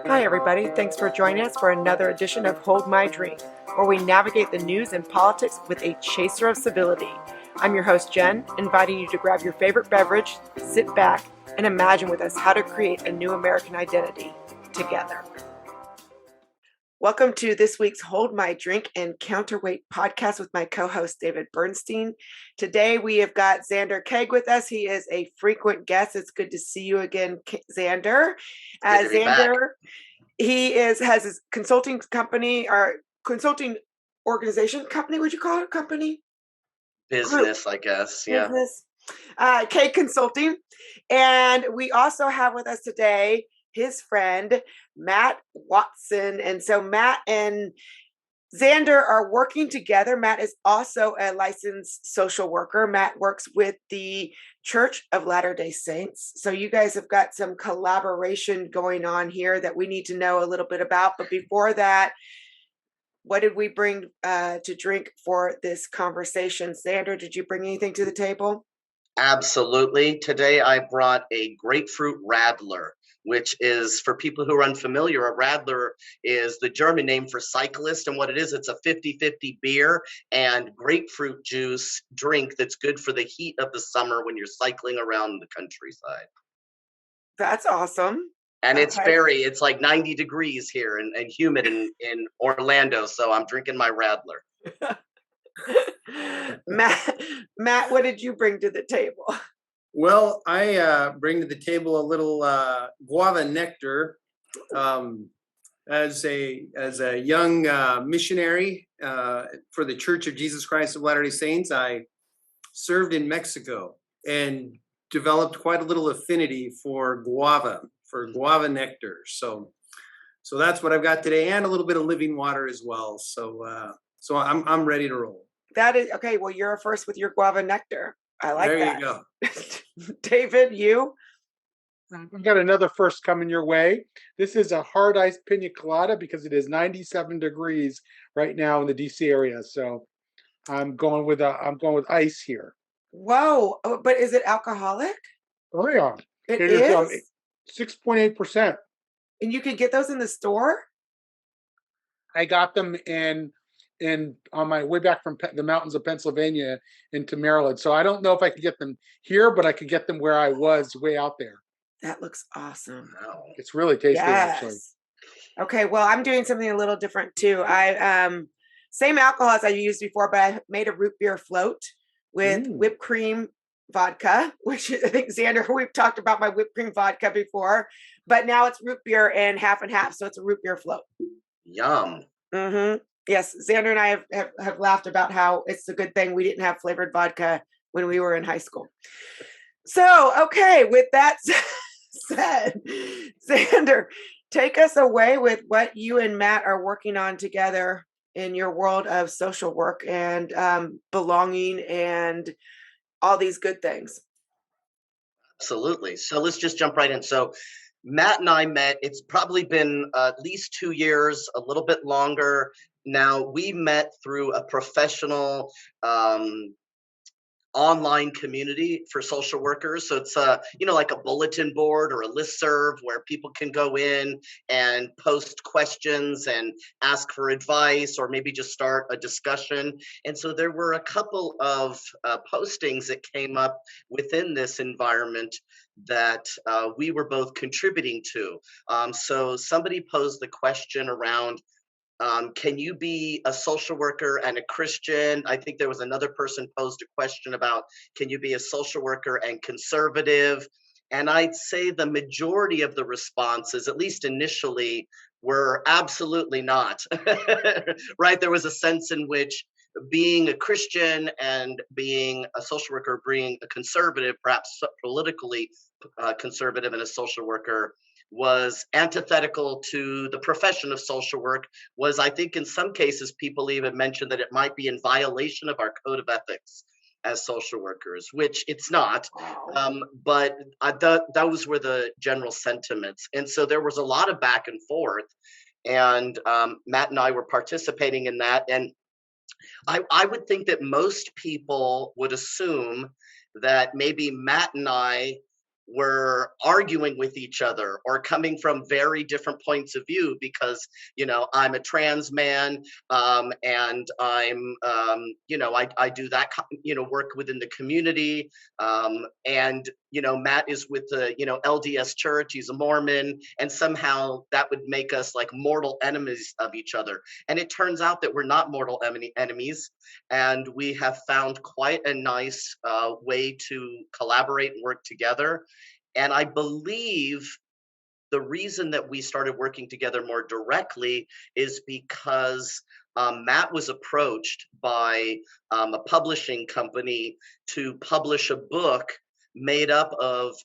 Hi, everybody. Thanks for joining us for another edition of Hold My Drink, where we navigate the news and politics with a chaser of civility. I'm your host, Jen, inviting you to grab your favorite beverage, sit back, and imagine with us how to create a new American identity together. Welcome to this week's Hold My Drink and Counterweight podcast with my co-host, David Bernstein. Today, we have got Zander Keig with us. He is a frequent guest. It's good to see you again, Zander. Good to be back. He has his consulting company or consulting organization company. Would you call it a company? Business, I guess. Yeah. Business. Keig Consulting. And we also have with us today his friend, Matt Watson. And so Matt and Zander are working together. Matt is also a licensed social worker. Matt works with the Church of Latter-day Saints. So you guys have got some collaboration going on here that we need to know a little bit about. But before that, what did we bring to drink for this conversation? Zander, did you bring anything to the table? Absolutely. Today I brought a grapefruit Radler, which is, for people who are unfamiliar, a Radler is the German name for cyclist. And what it is, it's a 50-50 beer and grapefruit juice drink that's good for the heat of the summer when you're cycling around the countryside. That's awesome. And it's like 90 degrees here and humid in Orlando. So I'm drinking my Radler. Matt, what did you bring to the table? Well, I bring to the table a little guava nectar. As a young missionary for the Church of Jesus Christ of Latter-day Saints, I served in Mexico and developed quite a little affinity for guava nectar. So that's what I've got today, and a little bit of living water as well. So I'm ready to roll. That is okay. Well, you're a first with your guava nectar. I like that. There you go. David, you? I've got another first coming your way. This is a hard ice pina colada because it is 97 degrees right now in the DC area. So I'm going with ice here. Whoa! Oh, but is it alcoholic? Oh yeah, it is 6.8%. And you can get those in the store? I got them on my way back from the mountains of Pennsylvania into Maryland. So I don't know if I could get them here, but I could get them where I was way out there. That looks awesome. Wow. It's really tasty, yes. Actually. Okay, well, I'm doing something a little different too. I same alcohol as I used before, but I made a root beer float with whipped cream vodka, which I think, Zander, we've talked about my whipped cream vodka before, but now it's root beer and half, so it's a root beer float. Yum. Mm-hmm. Yes, Zander and I have laughed about how it's a good thing we didn't have flavored vodka when we were in high school. So, okay, with that said, Zander, take us away with what you and Matt are working on together in your world of social work and belonging and all these good things. Absolutely. So let's just jump right in. So Matt and I met, it's probably been at least 2 years, a little bit longer. Now, we met through a professional online community for social workers. So it's like a bulletin board or a listserv where people can go in and post questions and ask for advice, or maybe just start a discussion. And so there were a couple of postings that came up within this environment that we were both contributing to. So somebody posed the question around, can you be a social worker and a Christian? I think there was another person posed a question about, can you be a social worker and conservative? And I'd say the majority of the responses, at least initially, were absolutely not. Right? There was a sense in which being a Christian and being a social worker, being a conservative, perhaps politically conservative and a social worker, was antithetical to the profession of social work. Was, I think in some cases, people even mentioned that it might be in violation of our code of ethics as social workers, which it's not. But those were the general sentiments. And so there was a lot of back and forth. And Matt and I were participating in that. And I would think that most people would assume that maybe Matt and I were arguing with each other or coming from very different points of view because, I'm a trans man, and I'm, I do that, work within the community. And, Matt is with the, LDS church, he's a Mormon, and somehow that would make us like mortal enemies of each other. And it turns out that we're not mortal enemies. And we have found quite a nice way to collaborate and work together. And I believe the reason that we started working together more directly is because Matt was approached by a publishing company to publish a book made up of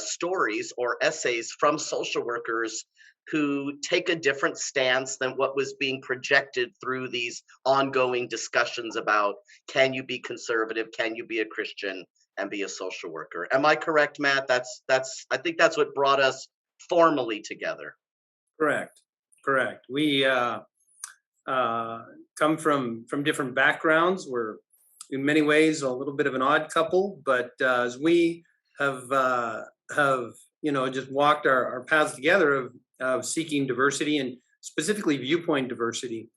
stories or essays from social workers who take a different stance than what was being projected through these ongoing discussions about, can you be conservative, can you be a Christian and be a social worker? Am I correct, Matt? I think that's what brought us formally together. Correct. We come from different backgrounds. We're in many ways a little bit of an odd couple, but as we have just walked our paths together of seeking diversity and specifically viewpoint diversity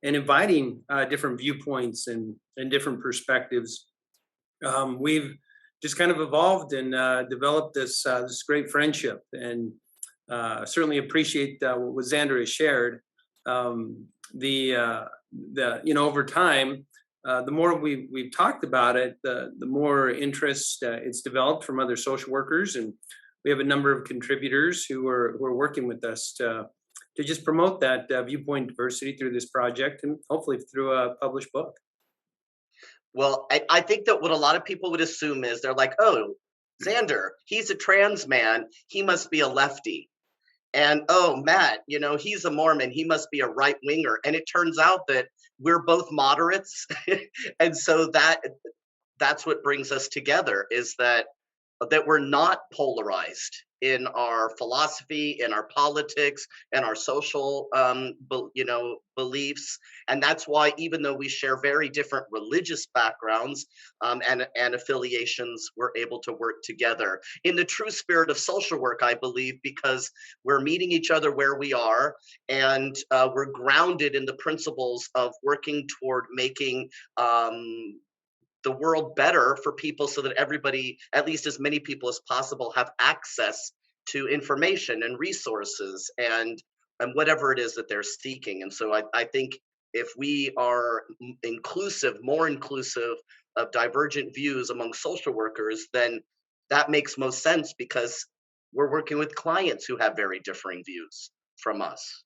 and inviting different viewpoints and different perspectives, we've just kind of evolved and developed this great friendship, and certainly appreciate what Zander has shared. Over time, the more we've talked about it, the more interest it's developed from other social workers, and we have a number of contributors who are working with us to just promote that viewpoint diversity through this project and hopefully through a published book. Well, I think that what a lot of people would assume is they're like, oh, Zander, he's a trans man, he must be a lefty. And oh, Matt, he's a Mormon, he must be a right winger. And it turns out that we're both moderates. And so that's what brings us together, is that we're not polarized in our philosophy, in our politics, and our social beliefs. And that's why, even though we share very different religious backgrounds and affiliations, we're able to work together in the true spirit of social work, I believe, because we're meeting each other where we are, and we're grounded in the principles of working toward making the world better for people, so that everybody, at least as many people as possible, have access to information and resources and whatever it is that they're seeking. And so I think if we are more inclusive of divergent views among social workers, then that makes most sense, because we're working with clients who have very differing views from us.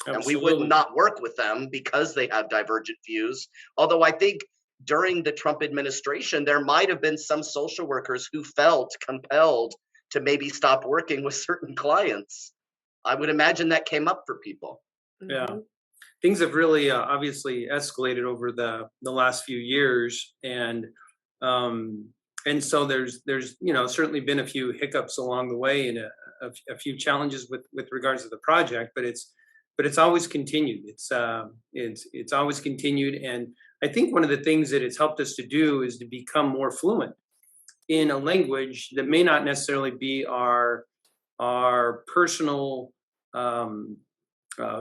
Absolutely. And we would not work with them because they have divergent views. Although I think during the Trump administration, there might have been some social workers who felt compelled to maybe stop working with certain clients. I would imagine that came up for people. Yeah. Things have really obviously escalated over the last few years, and so there's certainly been a few hiccups along the way and a few challenges with regards to the project, but it's always continued. It's always continued, and I think one of the things that it's helped us to do is to become more fluent in a language that may not necessarily be our personal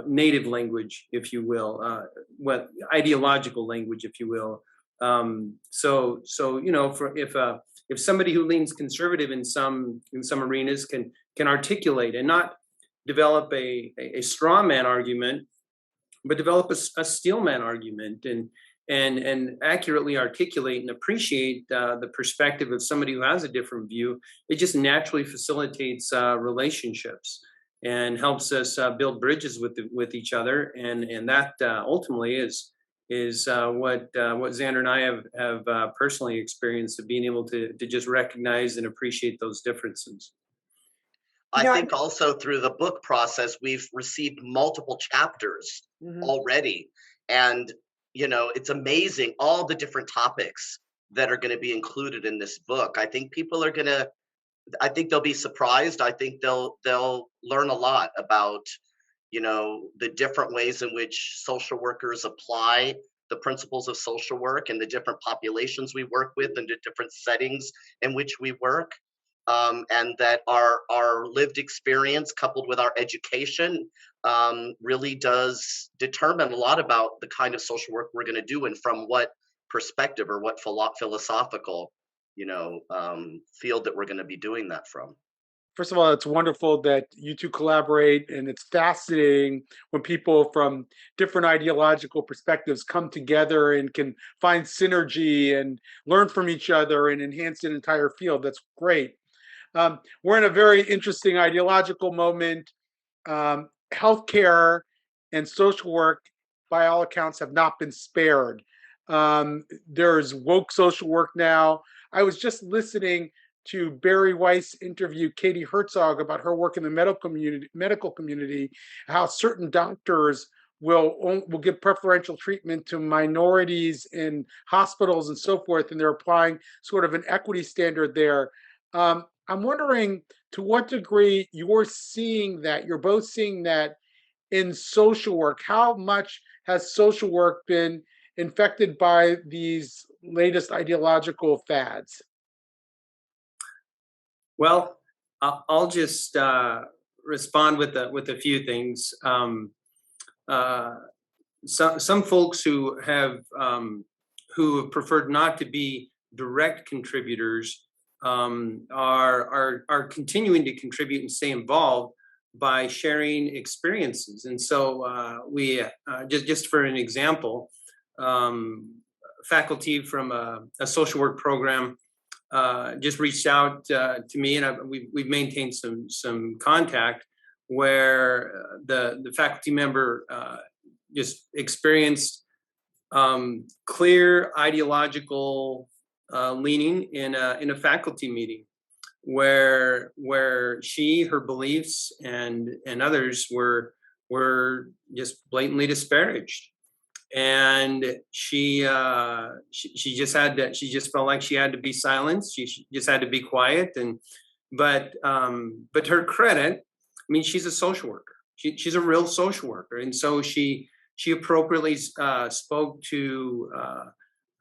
native language, if you will, ideological language, if you will. If somebody who leans conservative in some arenas can articulate and not develop a straw man argument, but develop a steel man argument and accurately articulate and appreciate the perspective of somebody who has a different view, it just naturally facilitates relationships and helps us build bridges with each other, and that ultimately is what Zander and I have personally experienced, of being able to just recognize and appreciate those differences. I think also through the book process, we've received multiple chapters already. And, it's amazing all the different topics that are going to be included in this book. I think people are I think they'll be surprised. I think they'll learn a lot about, the different ways in which social workers apply the principles of social work and the different populations we work with and the different settings in which we work. and that our lived experience coupled with our education really does determine a lot about the kind of social work we're going to do and from what perspective or what philosophical, field that we're going to be doing that from. First of all, it's wonderful that you two collaborate, and it's fascinating when people from different ideological perspectives come together and can find synergy and learn from each other and enhance an entire field. That's great. We're in a very interesting ideological moment. Healthcare and social work, by all accounts, have not been spared. There's woke social work now. I was just listening to Barry Weiss interview Katie Herzog about her work in the medical community, how certain doctors will give preferential treatment to minorities in hospitals and so forth, and they're applying sort of an equity standard there. I'm wondering to what degree you're seeing that, you're both seeing that in social work. How much has social work been infected by these latest ideological fads? Well, I'll just respond with a few things. Some folks who have preferred not to be direct contributors are continuing to contribute and stay involved by sharing experiences. And so we just for an example, faculty from a social work program just reached out to me, and we've maintained some contact where the faculty member just experienced clear ideological leaning in a faculty meeting where her beliefs and others were just blatantly disparaged. And she just felt like she had to be silenced. She just had to be quiet. But to her credit, I mean, she's a social worker. She's a real social worker, and so she appropriately spoke to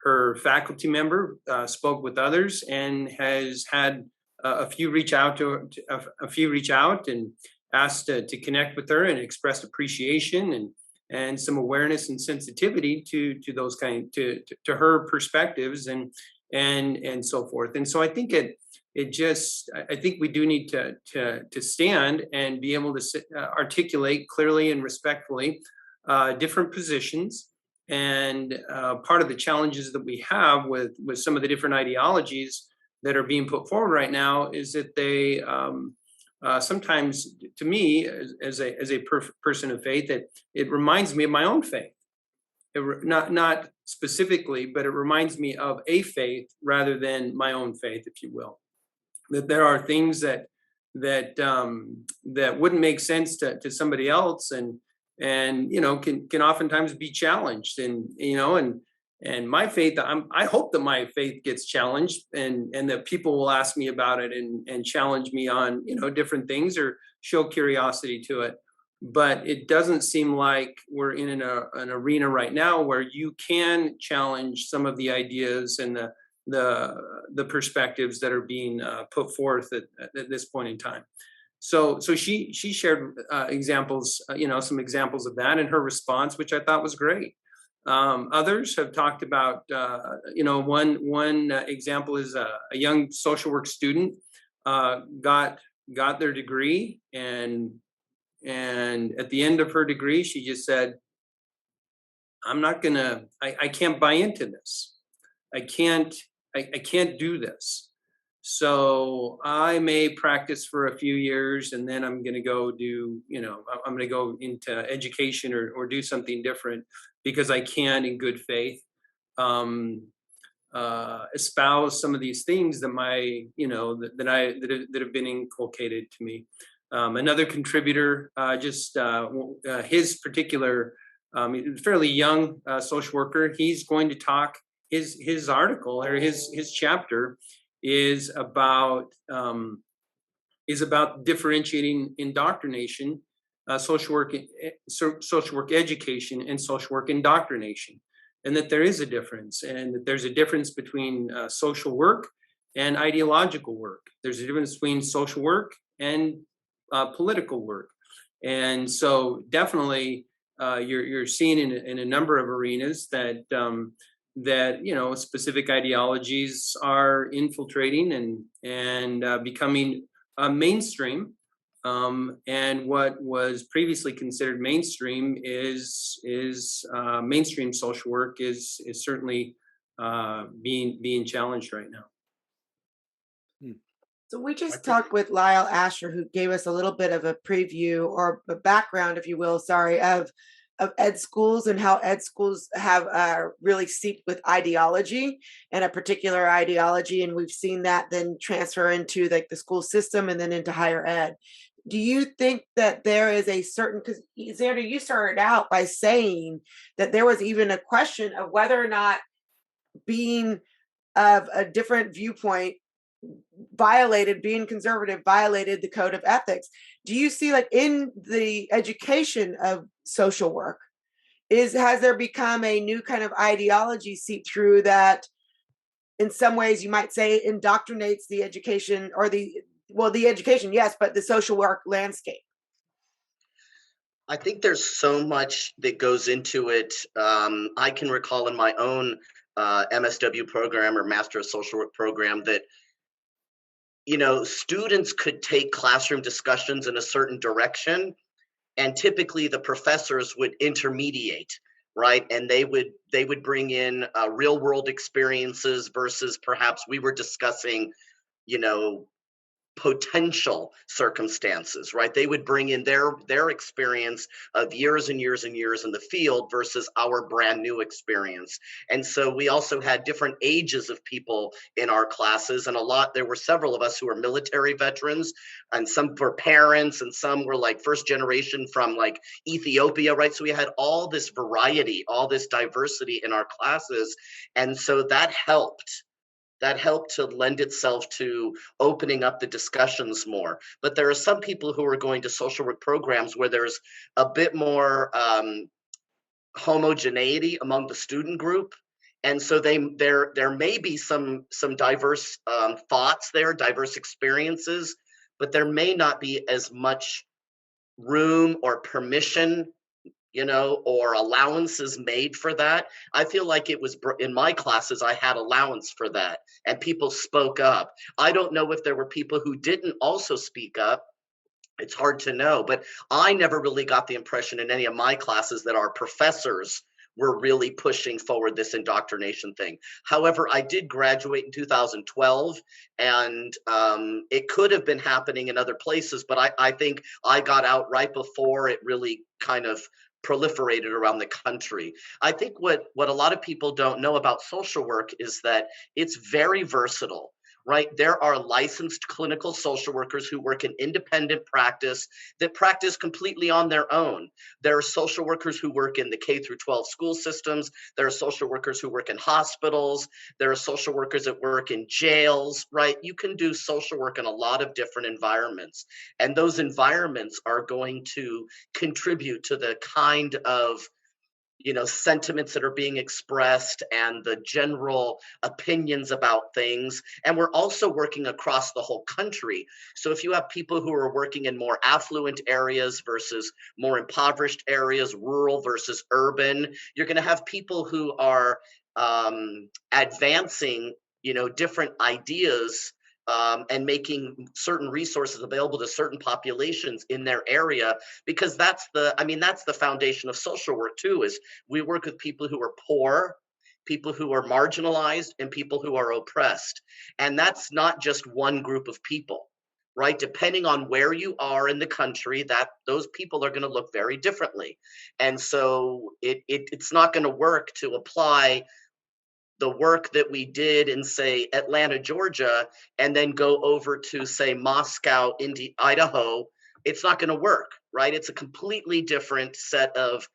her faculty member, spoke with others, and has had a few reach out and asked to connect with her and expressed appreciation and some awareness and sensitivity to those to her perspectives and so forth. And so I think I think we do need to stand and be able to articulate clearly and respectfully different positions. And part of the challenges that we have with some of the different ideologies that are being put forward right now is that they sometimes, to me, as a person of faith, that it reminds me of my own faith. Not specifically, but it reminds me of a faith rather than my own faith, if you will. That there are things that wouldn't make sense to somebody else, and can oftentimes be challenged, and my faith, I hope that my faith gets challenged, and that people will ask me about it and challenge me on different things or show curiosity to it. But it doesn't seem like we're in an arena right now where you can challenge some of the ideas and the perspectives that are being put forth at this point in time. So she shared examples, some examples of that in her response, which I thought was great. Others have talked about, one example is a young social work student got their degree, and at the end of her degree, she just said, I can't buy into this. I can't do this. So I may practice for a few years, and then I'm going to go I'm going to go into education or do something different, because I can, in good faith, espouse some of these things that have been inculcated to me. Another contributor, his particular, fairly young social worker, he's going to talk. His article or his chapter is about differentiating indoctrination, social work education, and social work indoctrination, and that there is a difference, and that there's a difference between social work and ideological work. There's a difference between social work and political work. And so definitely you're seeing in a number of arenas that that specific ideologies are infiltrating and becoming mainstream. And what was previously considered mainstream is mainstream social work is certainly being challenged right now. So we just talked with Lyle Asher, who gave us a little bit of a preview or a background, if you will, sorry, of ed schools and how ed schools have really steeped with ideology and a particular ideology. And we've seen that then transfer into like the school system and then into higher ed. Do you think that there is a certain, because Zander, you started out by saying that there was even a question of whether or not being of a different viewpoint being conservative violated the code of ethics. Do you see, like, in the education of social work, has there become a new kind of ideology seep through that in some ways you might say indoctrinates the education or the education, yes, but the social work landscape? I think there's so much that goes into it. I can recall in my own MSW program or Master of Social Work program that students could take classroom discussions in a certain direction, and typically the professors would intermediate, right? And they would bring in real world experiences versus perhaps we were discussing, potential circumstances, right? They would bring in their experience of years and years and years in the field versus our brand new experience. And so we also had different ages of people in our classes, and there were several of us who were military veterans, and some were parents, and some were like first generation from like Ethiopia, right? So we had all this variety, all this diversity in our classes. And so that helped to lend itself to opening up the discussions more. But there are some people who are going to social work programs where there's a bit more homogeneity among the student group. And so there may be some diverse thoughts there, diverse experiences, but there may not be as much room or permission or allowances made for that. I feel like it was in my classes, I had allowance for that and people spoke up. I don't know if there were people who didn't also speak up. It's hard to know, but I never really got the impression in any of my classes that our professors were really pushing forward this indoctrination thing. However, I did graduate in 2012, and it could have been happening in other places, but I think I got out right before it really kind of proliferated around the country. I think what a lot of people don't know about social work is that it's very versatile. Right? There are licensed clinical social workers who work in independent practice that practice completely on their own. There are social workers who work in the K through 12 school systems. There are social workers who work in hospitals. There are social workers that work in jails, right? You can do social work in a lot of different environments. And those environments are going to contribute to the kind of sentiments that are being expressed and the general opinions about things. And we're also working across the whole country. So if you have people who are working in more affluent areas versus more impoverished areas, rural versus urban, you're going to have people who are advancing, different ideas and making certain resources available to certain populations in their area, because that's the foundation of social work too, is we work with people who are poor, people who are marginalized, and people who are oppressed. And that's not just one group of people, right? Depending on where you are in the country, that those people are going to look very differently. And so it's not going to work to apply the work that we did in, say, Atlanta, Georgia, and then go over to, say, Moscow, Idaho. It's not going to work, right? It's a completely different set of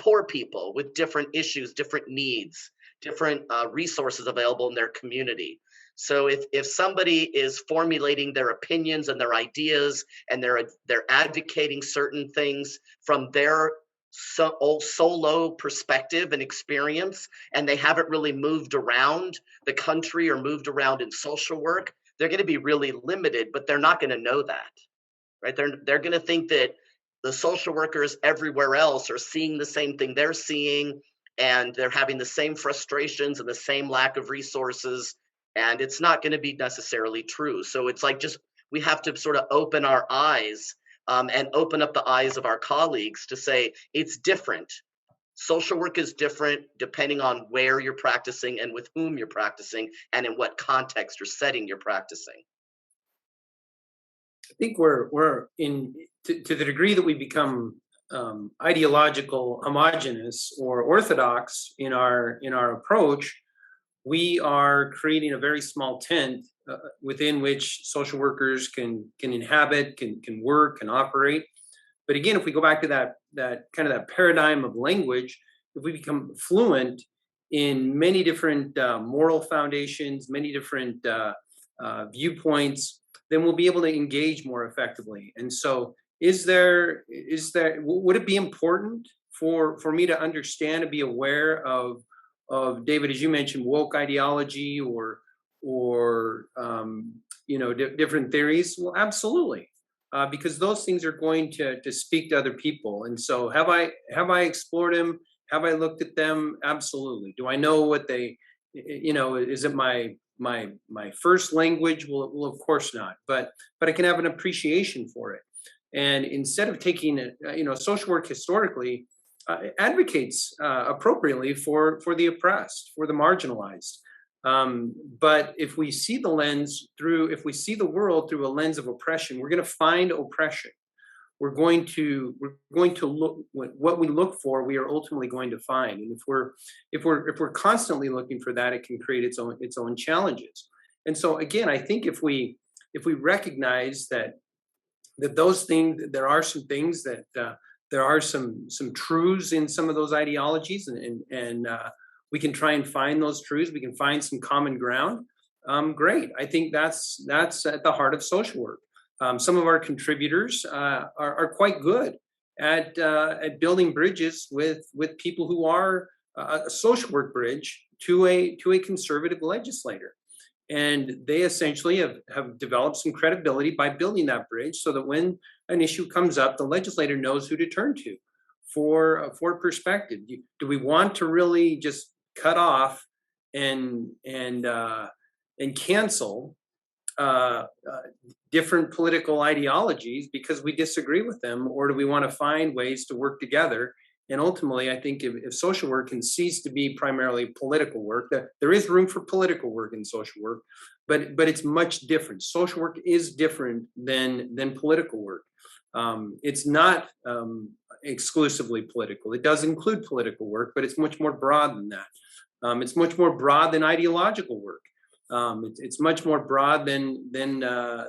poor people with different issues, different needs, different resources available in their community. So if somebody is formulating their opinions and their ideas and they're advocating certain things from their solo perspective and experience, and they haven't really moved around the country or moved around in social work, they're going to be really limited, but they're not going to know that, right? They're going to think that the social workers everywhere else are seeing the same thing they're seeing, and they're having the same frustrations and the same lack of resources, and it's not going to be necessarily true. So it's like, just, we have to sort of open our eyes, and open up the eyes of our colleagues to say it's different. Social work is different depending on where you're practicing and with whom you're practicing and in what context or setting you're practicing. I think we're to the degree that we become ideological, homogenous, or orthodox in our approach, we are creating a very small tent within which social workers can inhabit, can work, can operate. But again, if we go back to that kind of that paradigm of language, if we become fluent in many different moral foundations, many different viewpoints, then we'll be able to engage more effectively. And so, would it be important for me to understand and be aware of David, as you mentioned, woke ideology or different theories? Well, absolutely, because those things are going to speak to other people. And so, have I explored them? Have I looked at them? Absolutely. Do I know what they? Is it my first language? Well, of course not. But I can have an appreciation for it. And instead of taking it, social work historically advocates appropriately for the oppressed, for the marginalized. But if we see the world through a lens of oppression, we're going to find oppression. We're going to look what we look for. We are ultimately going to find, and if we're constantly looking for that, it can create its own challenges. And so again, I think if we recognize that those things, there are some things that there are some truths in some of those ideologies, and we can try and find those truths. We can find some common ground. Great. I think that's at the heart of social work. Some of our contributors are quite good at building bridges with people who are a social work bridge to a conservative legislator. And they essentially have developed some credibility by building that bridge, so that when an issue comes up, the legislator knows who to turn to for perspective. Do we want to really just cut off and cancel different political ideologies because we disagree with them, or do we want to find ways to work together? And ultimately, I think if social work can cease to be primarily political work, that there is room for political work in social work, but it's much different. Social work is different than political work. It's not exclusively political. It does include political work, but it's much more broad than that. It's much more broad than ideological work. It's much more broad than a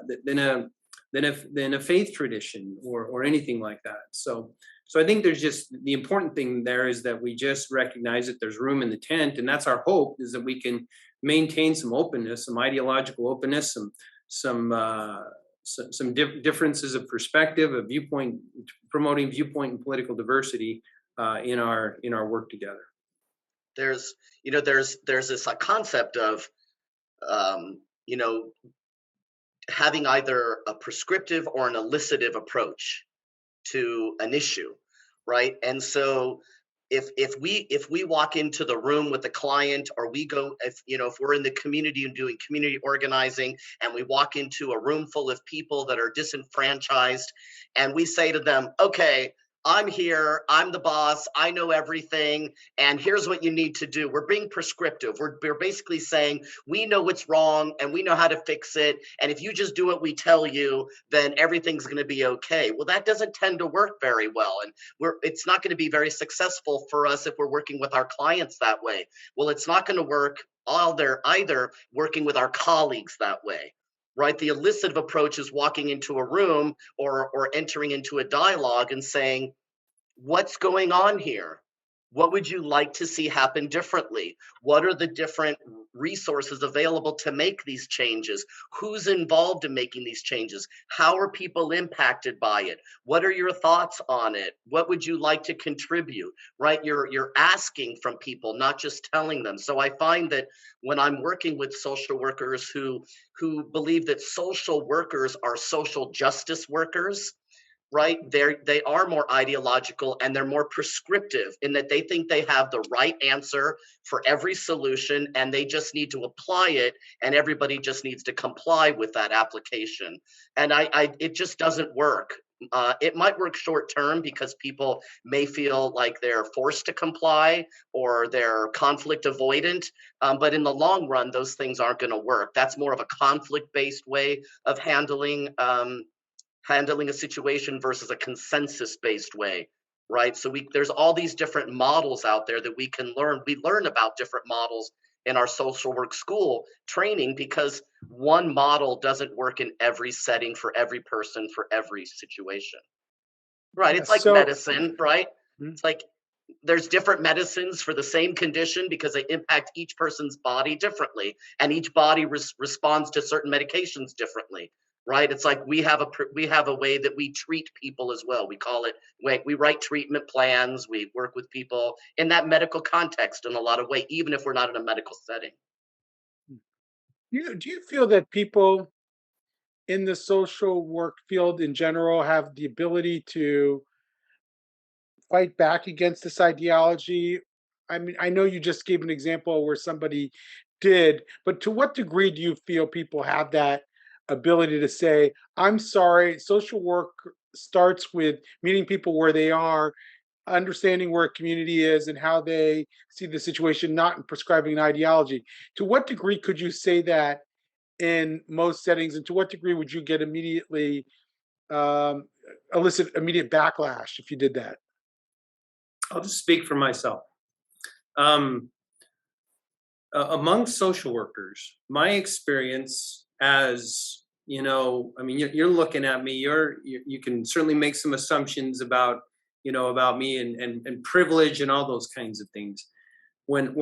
faith tradition or anything like that. So I think there's just, the important thing there is that we just recognize that there's room in the tent, and that's our hope, is that we can maintain some openness, some ideological openness, some differences of perspective, a viewpoint, promoting viewpoint and political diversity in our work together. There's this concept of having either a prescriptive or an elicitive approach to an issue, right? And so if we walk into the room with a client, or we go, if we're in the community and doing community organizing, and we walk into a room full of people that are disenfranchised, and we say to them, okay, I'm here, I'm the boss, I know everything, and here's what you need to do. We're being prescriptive. We're basically saying, we know what's wrong and we know how to fix it, and if you just do what we tell you, then everything's going to be okay. Well, that doesn't tend to work very well, and it's not going to be very successful for us if we're working with our clients that way. Well, it's not going to work either working with our colleagues that way. Right? The elicitive approach is walking into a room or entering into a dialogue and saying, what's going on here? What would you like to see happen differently? What are the different resources available to make these changes? Who's involved in making these changes? How are people impacted by it? What are your thoughts on it? What would you like to contribute? Right? You're asking from people, not just telling them. So I find that when I'm working with social workers who believe that social workers are social justice workers, right? They are more ideological and they're more prescriptive in that they think they have the right answer for every solution and they just need to apply it and everybody just needs to comply with that application. And it just doesn't work. It might work short term because people may feel like they're forced to comply or they're conflict avoidant. But in the long run, those things aren't going to work. That's more of a conflict based way of handling a situation versus a consensus-based way, right? So there's all these different models out there that we can learn. We learn about different models in our social work school training because one model doesn't work in every setting for every person for every situation, right? It's like So, medicine, right? Mhm. It's like there's different medicines for the same condition because they impact each person's body differently, and each body responds to certain medications differently, right? It's like we have a way that we treat people as well. We call it, we write treatment plans. We work with people in that medical context in a lot of ways, even if we're not in a medical setting. do you feel that people in the social work field in general have the ability to fight back against this ideology? I mean, I know you just gave an example where somebody did, but to what degree do you feel people have that ability to say, I'm sorry, social work starts with meeting people where they are, understanding where a community is and how they see the situation, not in prescribing an ideology. To what degree could you say that in most settings, and to what degree would you get immediately um, elicit immediate backlash if you did that? I'll just speak for myself. Um, Among social workers, my experience as, I mean, you're looking at me, you can certainly make some assumptions about, about me and privilege and all those kinds of things. When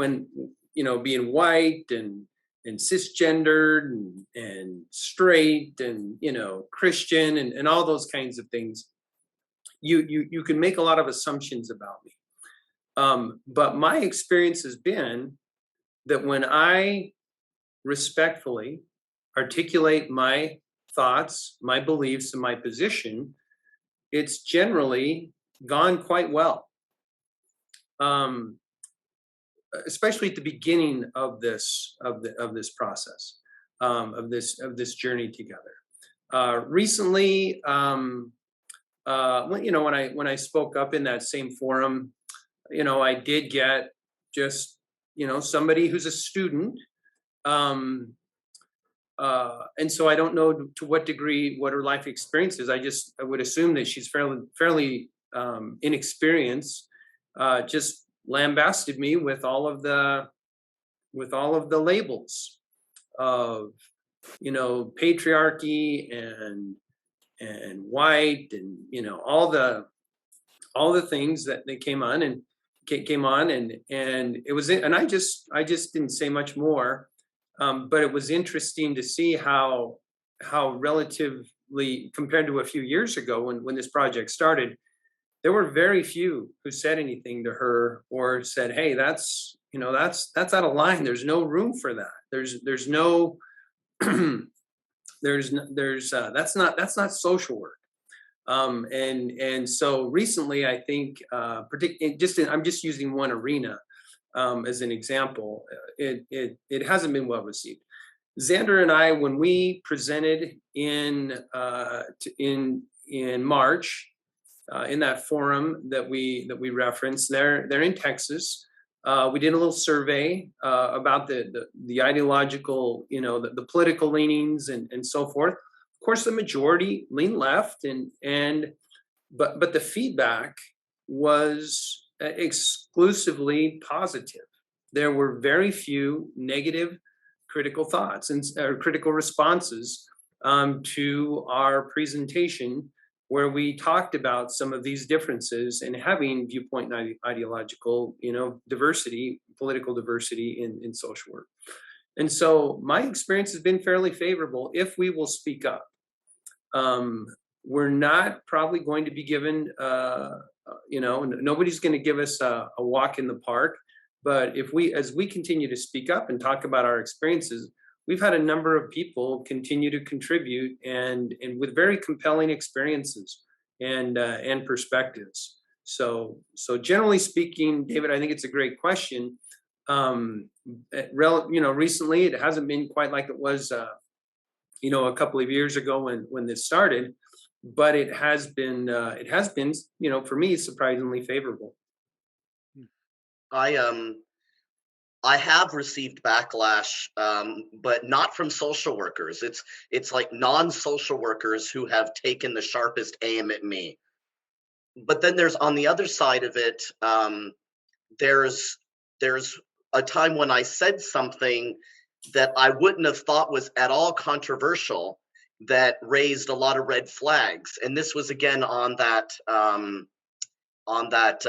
being white and cisgendered and straight and, Christian and all those kinds of things, you can make a lot of assumptions about me. But my experience has been that when I respectfully articulate my thoughts, my beliefs, and my position, it's generally gone quite well. Especially at the beginning of this process, of this journey together. Recently, when I spoke up in that same forum, I did get just somebody who's a student, and so I don't know to what degree what her life experience is. I would assume that she's fairly inexperienced. Just lambasted me with all of the labels of patriarchy and white and all the things that they came on and it was, and I just didn't say much more, but it was interesting to see how relatively compared to a few years ago when this project started, there were very few who said anything to her or said, hey, that's out of line. There's no room for that. There's no that's not social work. And so recently, I think, I'm just using one arena as an example. It hasn't been well received. Zander and I, when we presented in March, in that forum that we referenced, they're in Texas. We did a little survey about the ideological, the political leanings and so forth. Of course, the majority lean left, but the feedback was exclusively positive. There were very few negative critical thoughts or critical responses to our presentation, where we talked about some of these differences and having viewpoint and ideological, diversity, political diversity in social work. And so my experience has been fairly favorable if we will speak up. We're not probably going to be given, nobody's going to give us a walk in the park. But as we continue to speak up and talk about our experiences, we've had a number of people continue to contribute and with very compelling experiences and perspectives. So generally speaking, David, I think it's a great question. Recently it hasn't been quite like it was, a couple of years ago when this started, but it has been, for me, surprisingly favorable. I have received backlash, but not from social workers. It's like non-social workers who have taken the sharpest aim at me. But then there's, on the other side of it, there's a time when I said something that I wouldn't have thought was at all controversial that raised a lot of red flags. And this was again on that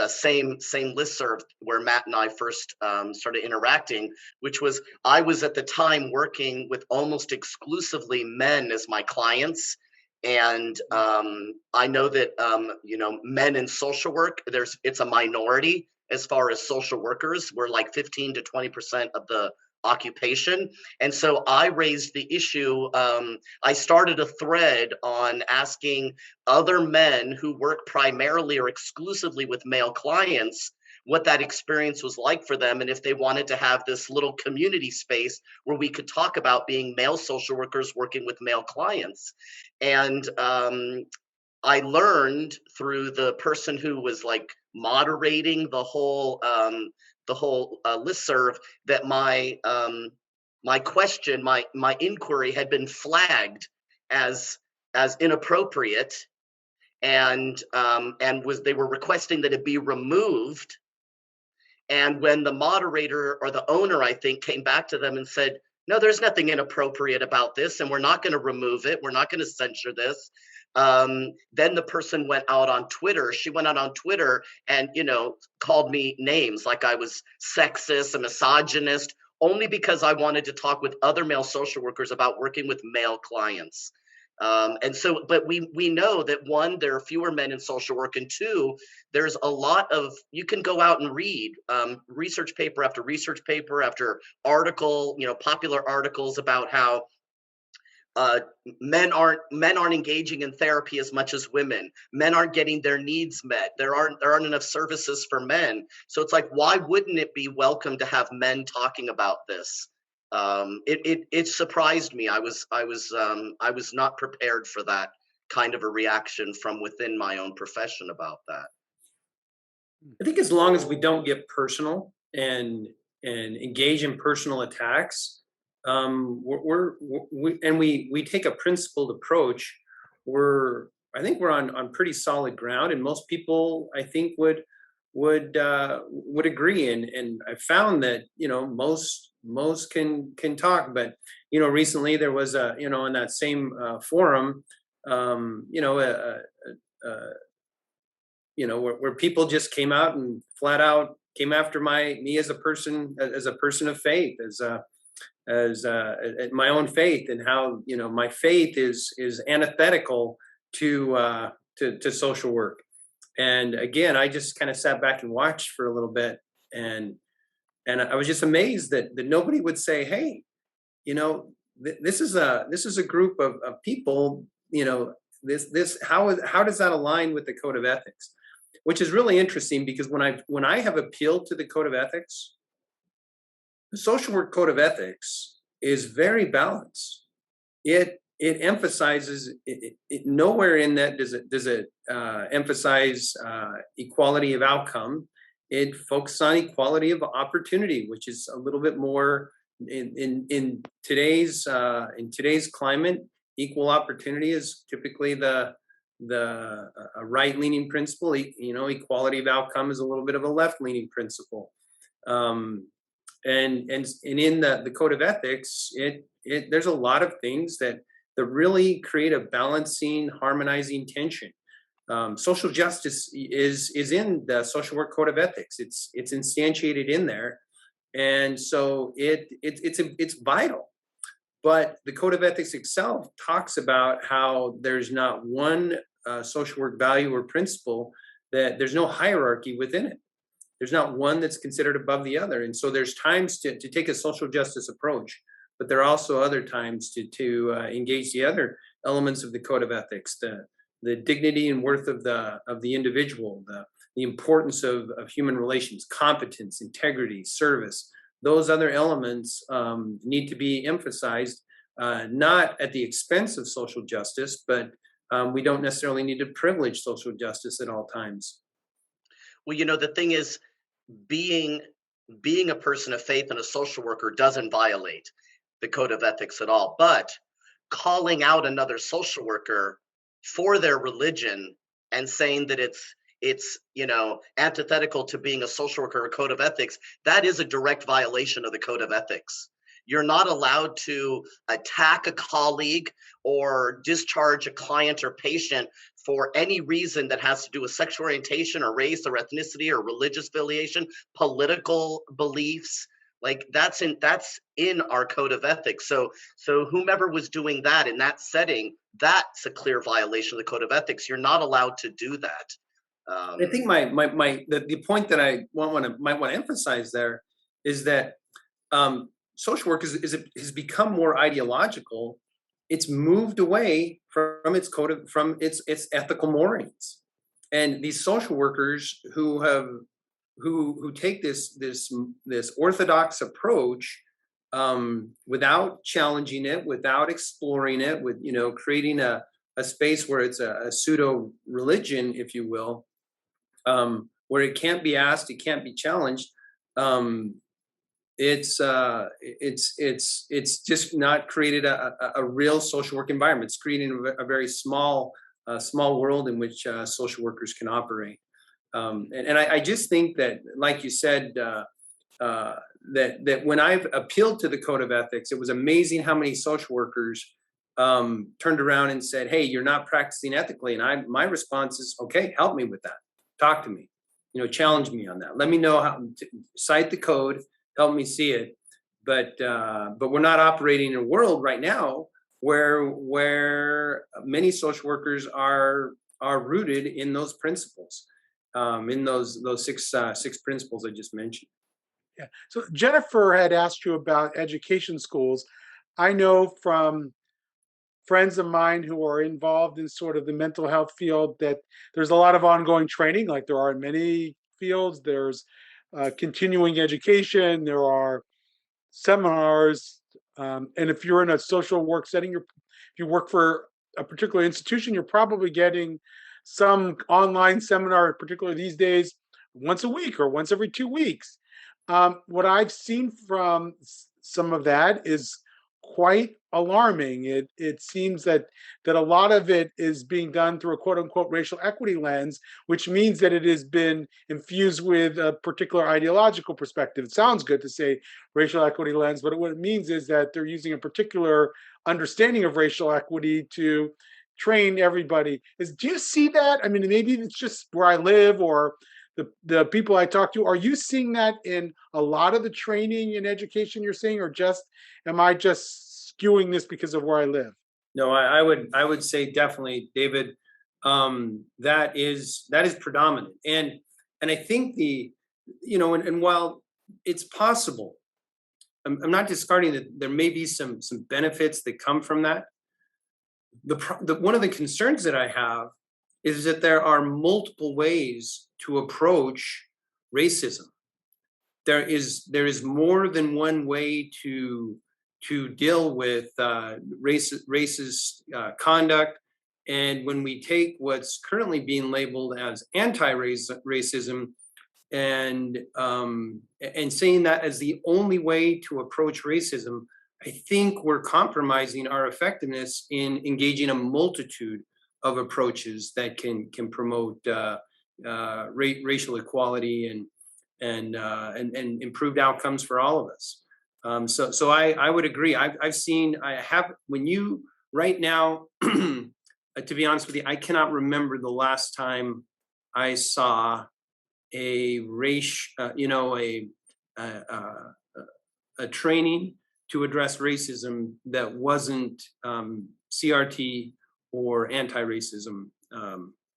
same listserv where Matt and I first started interacting, which was, I was at the time working with almost exclusively men as my clients. And I know that, men in social work, it's a minority as far as social workers. We're like 15 to 20% of the occupation. And so I raised the issue. I started a thread on asking other men who work primarily or exclusively with male clients what that experience was like for them, and if they wanted to have this little community space where we could talk about being male social workers working with male clients. And I learned through the person who was like moderating the whole listserv that my question, my inquiry had been flagged as inappropriate, and they were requesting that it be removed. And when the moderator or the owner, I think, came back to them and said, no, there's nothing inappropriate about this, and we're not going to remove it, we're not going to censor this. Then the person went out on Twitter. She went out on Twitter and, called me names like I was sexist, a misogynist, only because I wanted to talk with other male social workers about working with male clients. And so, but we know that, one, there are fewer men in social work, and two, there's a lot of, you can go out and read research paper after article, popular articles about how men aren't engaging in therapy as much as women. Men aren't getting their needs met. There aren't enough services for men. So it's like, why wouldn't it be welcome to have men talking about this? It surprised me. I was not prepared for that kind of a reaction from within my own profession about that. I think as long as we don't get personal and engage in personal attacks, we take a principled approach, I think we're on pretty solid ground, and most people, I think, would agree. And I found that, most can talk, but, recently there was in that same forum, where people just came out and flat out came after me as a person of faith, as my own faith, and how, my faith is antithetical to social work. And again, I just kind of sat back and watched for a little bit, and I was just amazed that nobody would say, hey, this is a group of people, how does that align with the code of ethics? Which is really interesting, because when I have appealed to the code of ethics, the social work code of ethics is very balanced. It emphasizes it nowhere in that does it emphasize equality of outcome. It focuses on equality of opportunity, which is a little bit more in today's climate. Equal opportunity is typically the right-leaning principle. Equality of outcome is a little bit of a left-leaning principle. And in the code of ethics, there's a lot of things that really create a balancing, harmonizing tension. Social justice is in the social work code of ethics. It's instantiated in there, and so it's vital. But the code of ethics itself talks about how there's not one social work value or principle, that there's no hierarchy within it. There's not one that's considered above the other. And so there's times to take a social justice approach, but there are also other times to engage the other elements of the code of ethics, the dignity and worth of the individual, the importance of human relations, competence, integrity, service. Those other elements need to be emphasized, not at the expense of social justice, but we don't necessarily need to privilege social justice at all times. Well, the thing is, being a person of faith and a social worker doesn't violate the code of ethics at all. But calling out another social worker for their religion and saying that it's antithetical to being a social worker or code of ethics, that is a direct violation of the code of ethics. You're not allowed to attack a colleague or discharge a client or patient for any reason that has to do with sexual orientation or race or ethnicity or religious affiliation, political beliefs. Like that's in our code of ethics. So whomever was doing that in that setting, that's a clear violation of the code of ethics. You're not allowed to do that. I think the point that I might want to emphasize there is that social work has become more ideological. It's moved away from its its ethical moorings, and these social workers who take this orthodox approach without challenging it, without exploring it, with creating a space where it's a pseudo religion, if you will, where it can't be asked, it can't be challenged. It's just not created a real social work environment. It's creating a very small world in which social workers can operate. And I just think that, like you said, that when I've appealed to the code of ethics, it was amazing how many social workers turned around and said, "Hey, you're not practicing ethically." And my response is, "Okay, help me with that. Talk to me. Challenge me on that. Let me know how to cite the code. Help me see it." But we're not operating in a world right now where many social workers are rooted in those principles, in those six principles I just mentioned. Yeah. So Jennifer had asked you about education schools. I know from friends of mine who are involved in sort of the mental health field that there's a lot of ongoing training, like there are in many fields. There's continuing education, there are seminars, and if you're in a social work setting, if you work for a particular institution, you're probably getting some online seminar, particularly these days, once a week or once every 2 weeks. What I've seen from some of that is quite alarming. It seems that a lot of it is being done through a quote unquote racial equity lens, which means that it has been infused with a particular ideological perspective. It sounds good to say racial equity lens, but what it means is that they're using a particular understanding of racial equity to train everybody. Do you see that? I mean, maybe it's just where I live or the people I talk to. Are you seeing that in a lot of the training and education you're seeing, or am I just skewing this because of where I live? No, I would say definitely, David, that is predominant, and I think and while it's possible, I'm not discarding that there may be some benefits that come from that. One of the concerns that I have is that there are multiple ways to approach racism. There is more than one way to deal with racist conduct. And when we take what's currently being labeled as anti-racism and saying that as the only way to approach racism, I think we're compromising our effectiveness in engaging a multitude of approaches that can promote racial equality and improved outcomes for all of us. So I would agree. When you right now to be honest with you, I cannot remember the last time I saw a race, a training to address racism that wasn't CRT or anti-racism,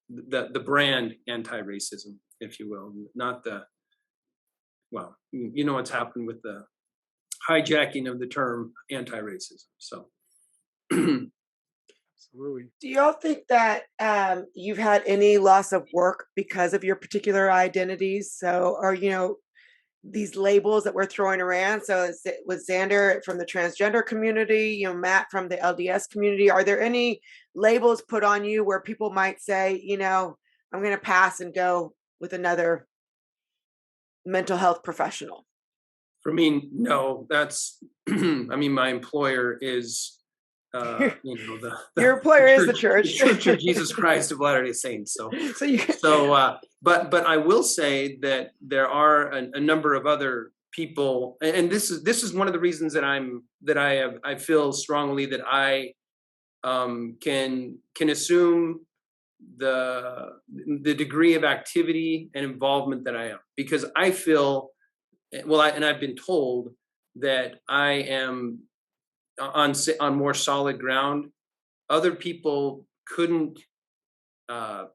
the brand anti-racism, if you will, not the, well, you know what's happened with the hijacking of the term anti-racism. So. Absolutely. Do y'all think that you've had any loss of work because of your particular identities? So, or, these labels that we're throwing around. So with Zander from the transgender community, Matt from the LDS community, are there any labels put on you where people might say, I'm going to pass and go with another mental health professional? For me, no, that's, my employer is, your employer is the church. The Church of Jesus Christ of Latter-day Saints. But I will say that there are a number of other people, and this is one of the reasons that I feel strongly that I can assume the degree of activity and involvement that I am, because I feel, and I've been told that I am on more solid ground. Other people couldn't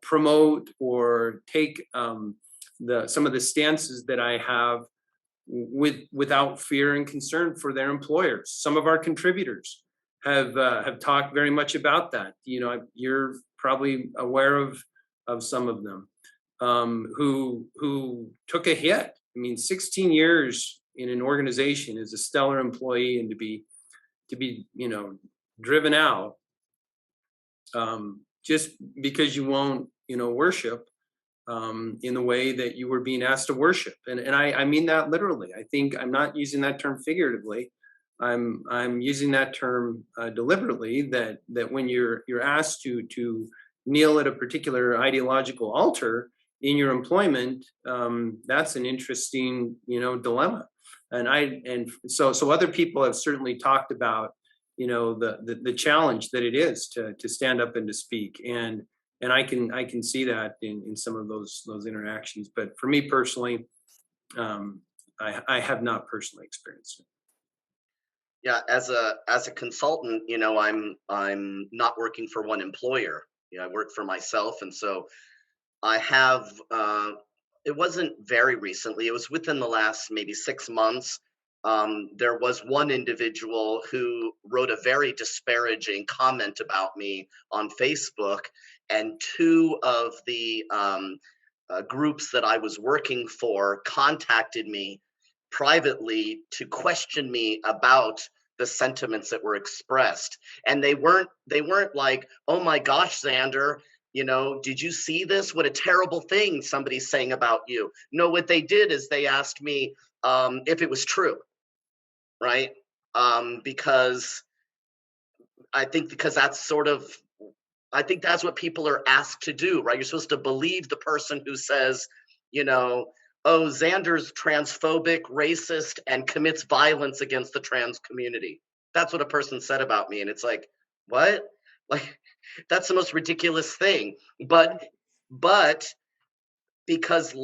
promote or take some of the stances that I have without fear and concern for their employers. Some of our contributors have talked very much about that. You're probably aware of some of them who took a hit. 16 years in an organization as a stellar employee, and to be driven out just because you won't worship in the way that you were being asked to worship, and I mean that literally. I think I'm not using that term figuratively. I'm using that term deliberately, that when you're asked to kneel at a particular ideological altar in your employment, that's an interesting dilemma. And so other people have certainly talked about the challenge that it is to stand up and to speak, and I can see that in some of those interactions. But for me personally, I have not personally experienced it. Yeah, as a consultant, I'm not working for one employer. I work for myself, and so I have. It wasn't very recently. It was within the last maybe 6 months. There was one individual who wrote a very disparaging comment about me on Facebook, and two of the groups that I was working for contacted me privately to question me about the sentiments that were expressed. And they weren't like, oh my gosh, Zander, did you see this? What a terrible thing somebody's saying about you. No, what they did is they asked me if it was true, right? Because I think that's what people are asked to do, right? You're supposed to believe the person who says, oh, Zander's transphobic, racist, and commits violence against the trans community. That's what a person said about me. And it's like, what? Like, that's the most ridiculous thing. But because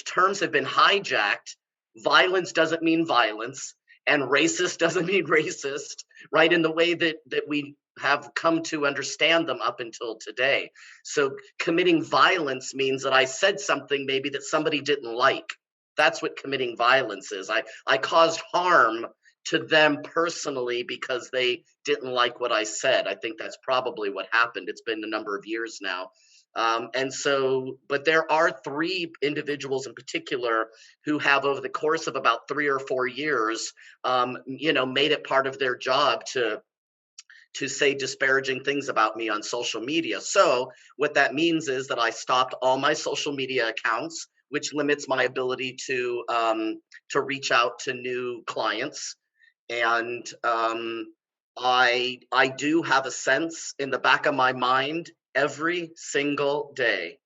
terms have been hijacked, violence doesn't mean violence, and racist doesn't mean racist, right? In the way that we have come to understand them up until today. So committing violence means that I said something maybe that somebody didn't like. That's what committing violence is. I caused harm to them personally because they didn't like what I said. I think that's probably what happened. It's been a number of years now. But there are three individuals in particular who have, over the course of about 3 or 4 years, made it part of their job to say disparaging things about me on social media. So what that means is that I stopped all my social media accounts, which limits my ability to reach out to new clients. And I do have a sense in the back of my mind every single day.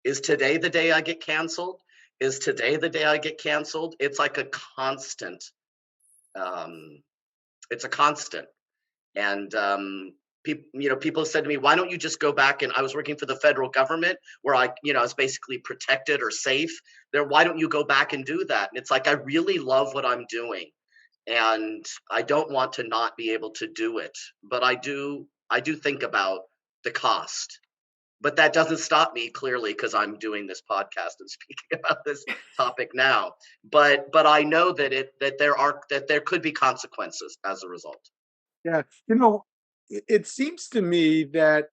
Is today the day I get canceled? Is today the day I get canceled? It's like a constant. It's a constant. And people said to me, why don't you just go back? And I was working for the federal government where I was basically protected or safe there. Why don't you go back and do that? And it's like, I really love what I'm doing. And I don't want to not be able to do it, but I do think about the cost. But that doesn't stop me, clearly, because I'm doing this podcast and speaking about this topic now. But I know that there could be consequences as a result. Yeah, it seems to me that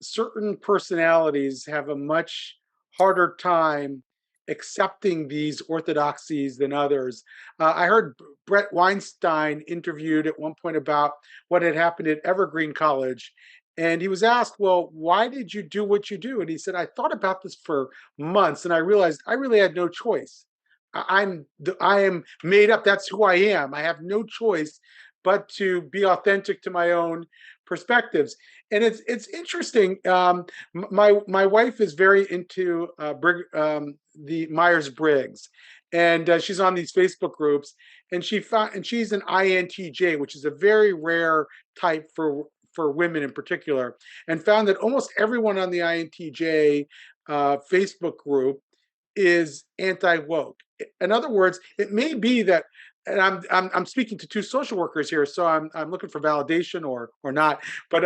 certain personalities have a much harder time accepting these orthodoxies than others. I heard Brett Weinstein interviewed at one point about what had happened at Evergreen College. And he was asked, well, why did you do what you do? And he said, I thought about this for months and I realized I really had no choice. I am made up. That's who I am. I have no choice but to be authentic to my own perspectives. And it's interesting. My wife is very into the Myers-Briggs, and she's on these Facebook groups. And she's an INTJ, which is a very rare type for women in particular, and found that almost everyone on the INTJ Facebook group is anti-woke. In other words, it may be that, and I'm speaking to two social workers here, so I'm looking for validation or not. But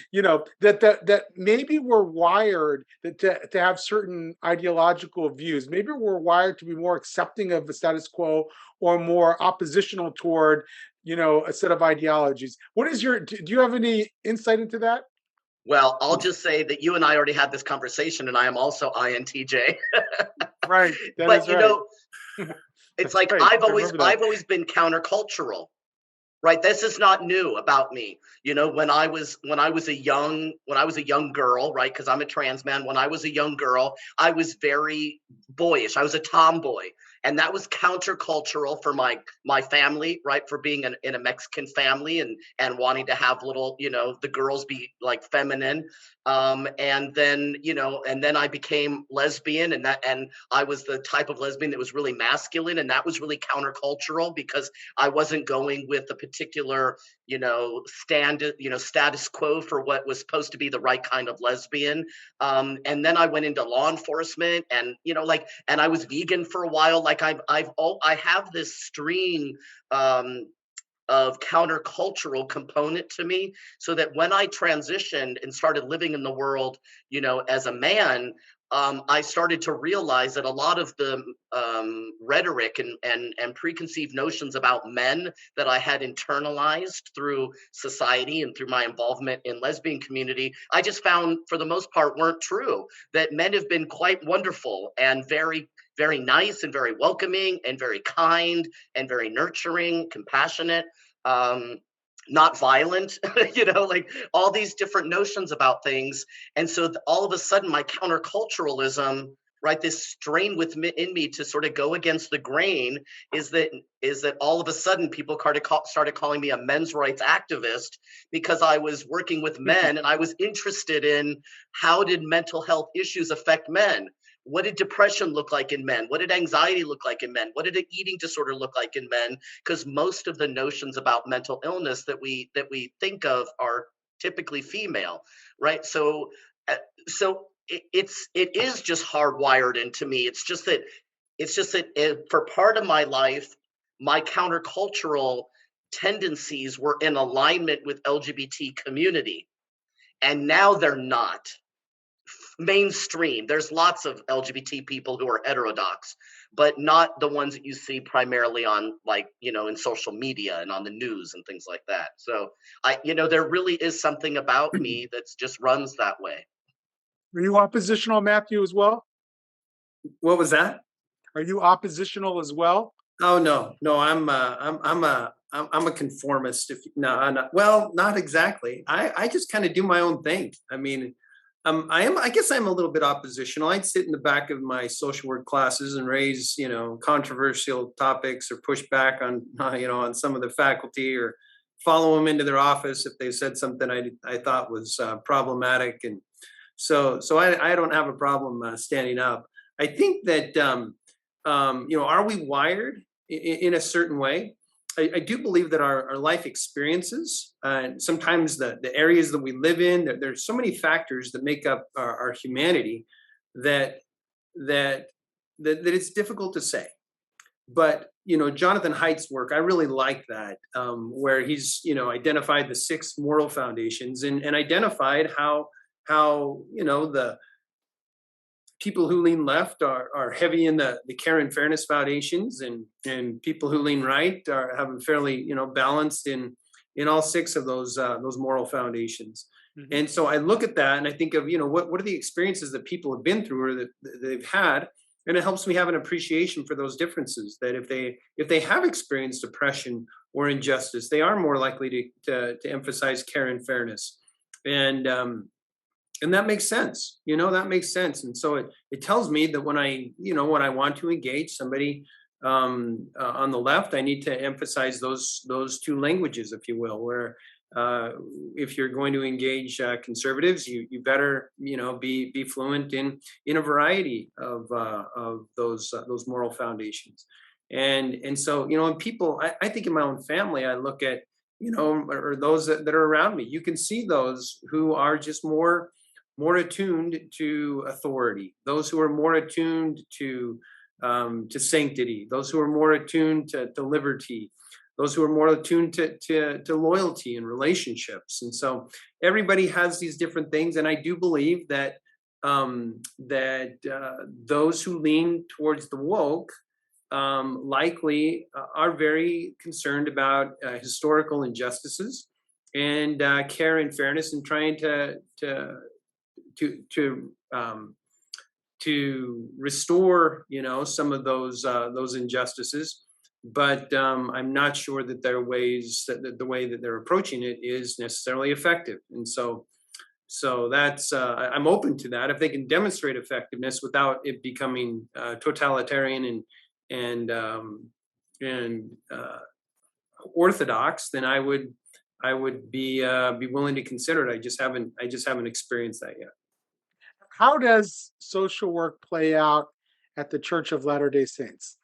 that maybe we're wired to have certain ideological views. Maybe we're wired to be more accepting of the status quo or more oppositional toward a set of ideologies. Do you have any insight into that? Well, I'll just say that you and I already had this conversation, and I am also INTJ. Right. But it's like right. I've always been countercultural. Right. This is not new about me. When I was a young girl, right? Because I'm a trans man. When I was a young girl, I was very boyish. I was a tomboy. And that was countercultural for my family, right? For being in a Mexican family and wanting to have little, the girls be like feminine. And then I became lesbian, and I was the type of lesbian that was really masculine, and that was really countercultural because I wasn't going with the particular, status quo for what was supposed to be the right kind of lesbian. And then I went into law enforcement, and and I was vegan for a while. Like I have this stream of countercultural component to me, so that when I transitioned and started living in the world, as a man, I started to realize that a lot of the rhetoric and preconceived notions about men that I had internalized through society and through my involvement in lesbian community, I just found for the most part weren't true. That men have been quite wonderful and very, very nice and very welcoming and very kind and very nurturing, compassionate, not violent, like all these different notions about things. And so all of a sudden my counterculturalism, right, this strain within me to sort of go against the grain is that all of a sudden people started calling me a men's rights activist because I was working with men and I was interested in how did mental health issues affect men. What did depression look like in men? What did anxiety look like in men? What did an eating disorder look like in men? Because most of the notions about mental illness that we think of are typically female, right? So it is just hardwired into me. It's just that for part of my life, my countercultural tendencies were in alignment with LGBT community, and now they're not mainstream. There's lots of LGBT people who are heterodox, but not the ones that you see primarily on in social media and on the news and things like that. So there really is something about me that just runs that way. Are you oppositional, Matthew, as well? What was that? Are you oppositional as well? Oh no, I'm a conformist. Well, not exactly. I just kind of do my own thing. I mean, I guess I'm a little bit oppositional. I'd sit in the back of my social work classes and raise, controversial topics or push back on, on some of the faculty, or follow them into their office if they said something I thought was problematic. And so I don't have a problem standing up. I think that, are we wired in a certain way? I do believe that our life experiences, sometimes the areas that we live in, there's so many factors that make up our humanity that that it's difficult to say. But Jonathan Haidt's work, I really like that, where he's identified the six moral foundations and identified how the people who lean left are heavy in the care and fairness foundations, and people who lean right are having fairly balanced in all six of those moral foundations. Mm-hmm. And so I look at that and I think of what are the experiences that people have been through or that they've had, and it helps me have an appreciation for those differences. That if they have experienced oppression or injustice, they are more likely to emphasize care and fairness, and that makes sense. That makes sense. And so it tells me that when I want to engage somebody on the left, I need to emphasize those two languages, if you will, where if you're going to engage conservatives, you better be fluent in a variety of those moral foundations. And so in people, I think in my own family, I look at or those that are around me. You can see those who are just more attuned to authority, those who are more attuned to sanctity, those who are more attuned to liberty, those who are more attuned to loyalty and relationships. And so everybody has these different things. And I do believe that those who lean towards the woke likely are very concerned about historical injustices and care and fairness, and trying to restore some of those injustices. But I'm not sure that the way that they're approaching it is necessarily effective. And so that's I'm open to that if they can demonstrate effectiveness without it becoming totalitarian and orthodox. Then I would be willing to consider it. I just haven't experienced that yet. How does social work play out at the Church of Latter-day Saints?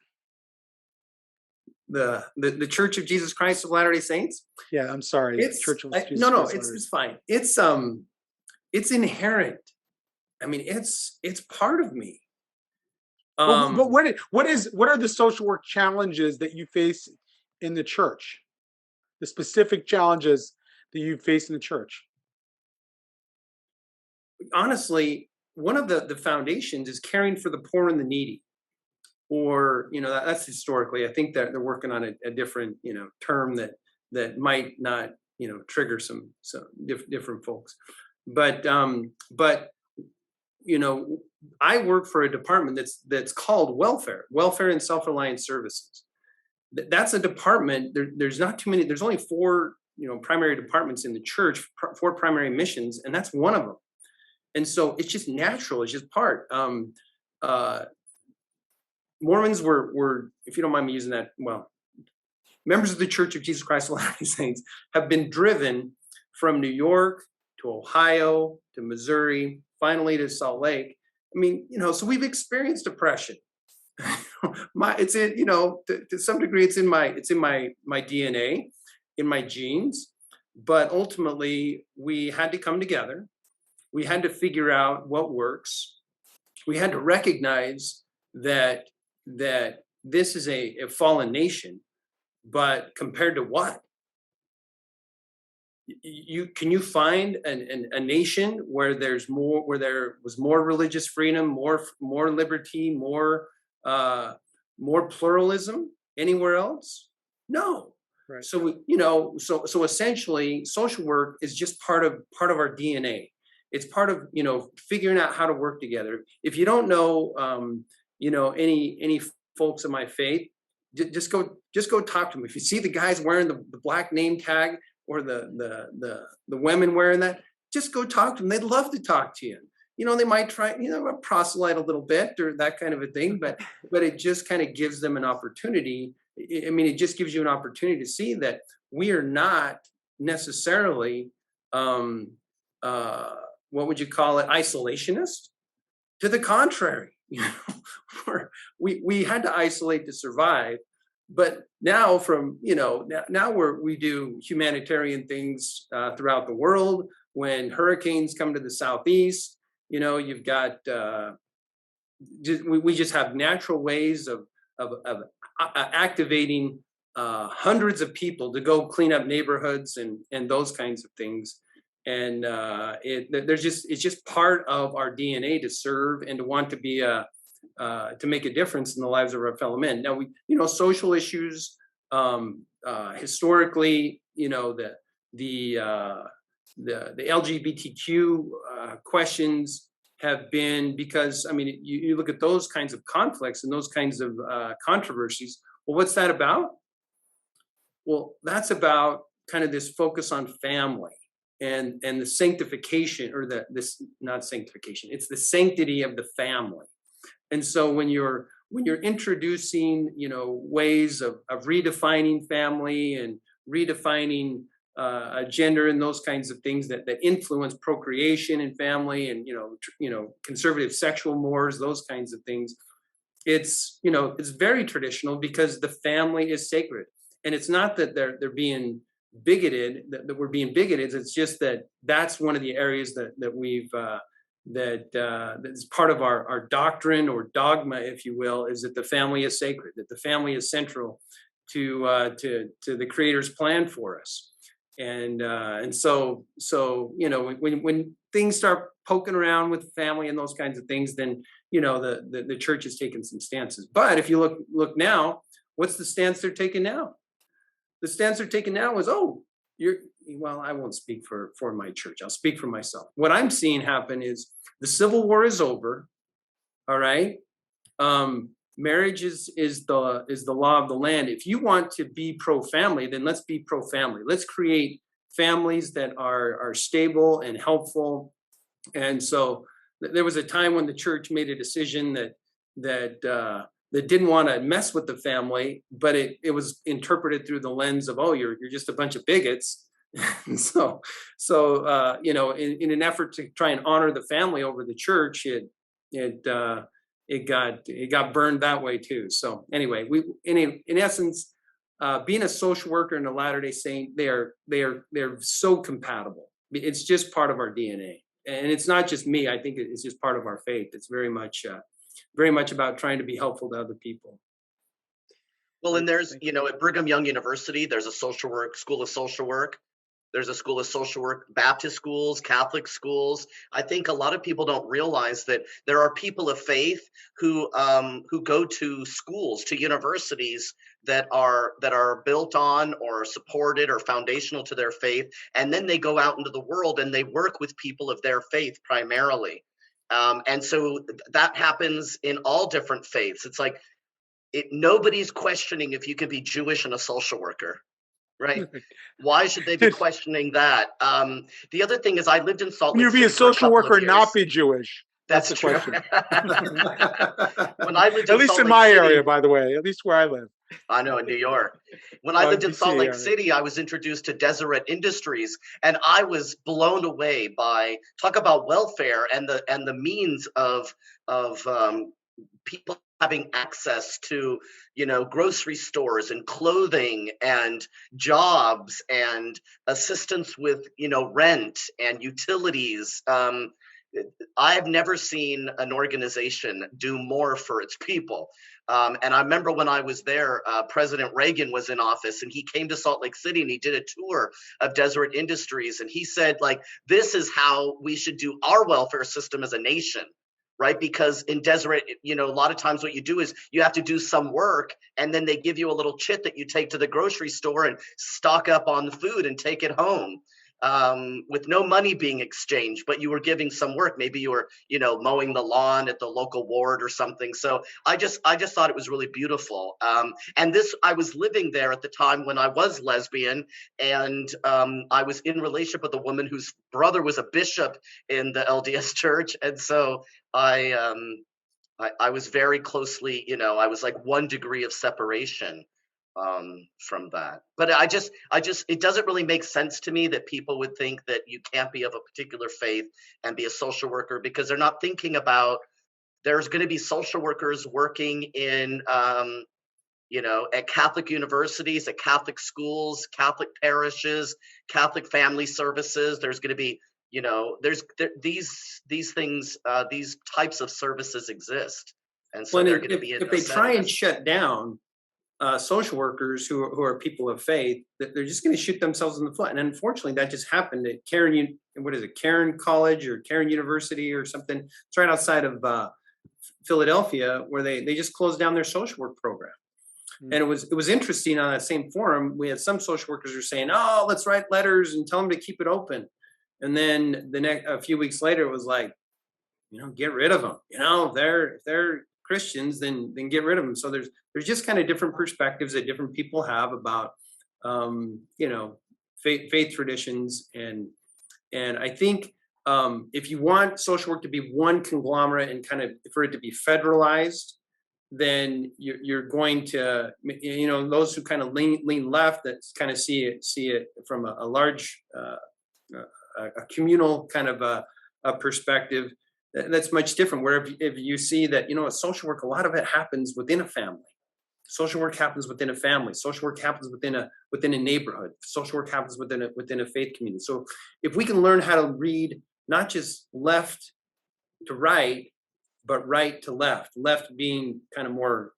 The Church of Jesus Christ of Latter-day Saints? Yeah, I'm sorry. It's fine. It's inherent. I mean, it's part of me. But what are the social work challenges that you face in the church? The specific challenges that you face in the church? Honestly, one of the foundations is caring for the poor and the needy. Or that's historically. I think that they're working on a different term that might not trigger some different folks. But I work for a department that's called welfare and self-reliance services. That's a department. There's not too many. There's only four primary departments in the church, four primary missions, and that's one of them. And so it's just natural. It's just part. Mormons were, if you don't mind me using that, well, members of the Church of Jesus Christ of Latter-day Saints have been driven from New York to Ohio to Missouri, finally to Salt Lake. I mean, so we've experienced oppression. It's in, to some degree, it's in my DNA, in my genes. But ultimately, we had to come together. We had to figure out what works. We had to recognize that this is a fallen nation, but compared to what? Can you find a nation where there was more religious freedom, more liberty, more pluralism anywhere else? No. Right. So so essentially, social work is just part of our DNA. It's part of figuring out how to work together. If you don't know any folks of my faith, just go talk to them. If you see the guys wearing the black name tag or the women wearing that, just go talk to them. They'd love to talk to you. They might try proselyte a little bit or that kind of a thing, but it just kind of gives them an opportunity. I mean, it just gives you an opportunity to see that we are not necessarily what would you call it, isolationist? To the contrary. We had to isolate to survive, but now now we do humanitarian things throughout the world. When hurricanes come to the southeast, you've got we just have natural ways of activating hundreds of people to go clean up neighborhoods and those kinds of things. And it's just part of our DNA to serve and to want to be to make a difference in the lives of our fellow men. Now social issues, historically, the LGBTQ questions have been, because you look at those kinds of conflicts and those kinds of controversies. Well, what's that about? Well, that's about kind of this focus on family and the sanctification, or not sanctification, it's the sanctity of the family. And so when you're introducing ways of redefining family and redefining gender and those kinds of things that influence procreation in family, and conservative sexual mores, those kinds of things, it's very traditional, because the family is sacred. And it's not that they're being bigoted, that we're being bigoted. It's just that's one of the areas that we've that is part of our doctrine or dogma, if you will, is that the family is sacred, that the family is central to the Creator's plan for us. And so when things start poking around with family and those kinds of things, then the church has taken some stances. But if you look now, what's the stance they're taking now? The stance they're taking now is, I won't speak for my church. I'll speak for myself. What I'm seeing happen is the Civil War is over. All right. Marriage is the law of the land. If you want to be pro-family, then let's be pro-family. Let's create families that are stable and helpful. And so there was a time when the church made a decision that didn't want to mess with the family, but it was interpreted through the lens of, you're just a bunch of bigots. And so in an effort to try and honor the family over the church, it got burned that way too. So anyway, in essence, being a social worker and a Latter-day Saint, they're so compatible. It's just part of our DNA, and it's not just me. I think it's just part of our faith. It's very much about trying to be helpful to other people. Well, and there's at Brigham Young University, there's a school of social work. There's a school of social work, Baptist schools, Catholic schools. I think a lot of people don't realize that there are people of faith who go to schools, to universities that are built on or supported or foundational to their faith, and then they go out into the world and they work with people of their faith primarily. And so that happens in all different faiths. It's like nobody's questioning if you can be Jewish and a social worker. Right? Why should they be questioning that? The other thing is, I lived in Salt Lake City. Can you be a social worker and not be Jewish? That's the true. question. When I lived at least in my area, by the way, at least where I live. I know, in New York. When I lived in Salt Lake City, I was introduced to Deseret Industries, and I was blown away by, talk about welfare and the means of people having access to, grocery stores and clothing and jobs and assistance with, rent and utilities. I've never seen an organization do more for its people. And I remember when I was there, President Reagan was in office, and he came to Salt Lake City and he did a tour of Deseret Industries. And he said, this is how we should do our welfare system as a nation. Right? Because in Deseret, a lot of times what you do is you have to do some work, and then they give you a little chit that you take to the grocery store and stock up on the food and take it home, with no money being exchanged, but you were giving some work. Maybe you were, mowing the lawn at the local ward or something. So I just thought it was really beautiful. And I was living there at the time when I was lesbian, and I was in relationship with a woman whose brother was a bishop in the LDS church. And so I was very closely, I was like 1 degree of separation from that. But it doesn't really make sense to me that people would think that you can't be of a particular faith and be a social worker, because they're not thinking about there's going to be social workers working in, at Catholic universities, at Catholic schools, Catholic parishes, Catholic family services. There's going to be, these things, these types of services exist. And so they're going to be in if they those try and settings. shut down social workers who are people of faith, that they're just going to shoot themselves in the foot. And unfortunately, that just happened at Karen College or Karen University or something. It's right outside of Philadelphia, where they just closed down their social work program. And it was interesting. On that same forum, we had some social workers who were saying, "Oh, let's write letters and tell them to keep it open." And then a few weeks later, it was like, get rid of them. If they're Christians, then get rid of them. So there's just kind of different perspectives that different people have about faith traditions, and I think if you want social work to be one conglomerate and kind of for it to be federalized, then you're going to, those who kind of lean left, that kind of see it from a large a communal kind of a perspective. That's much different. Where if you see that, social work, a lot of it happens within a family. Social work happens within a family. Social work happens within a neighborhood. Social work happens within a faith community. So if we can learn how to read not just left to right, but right to left. Left being kind of more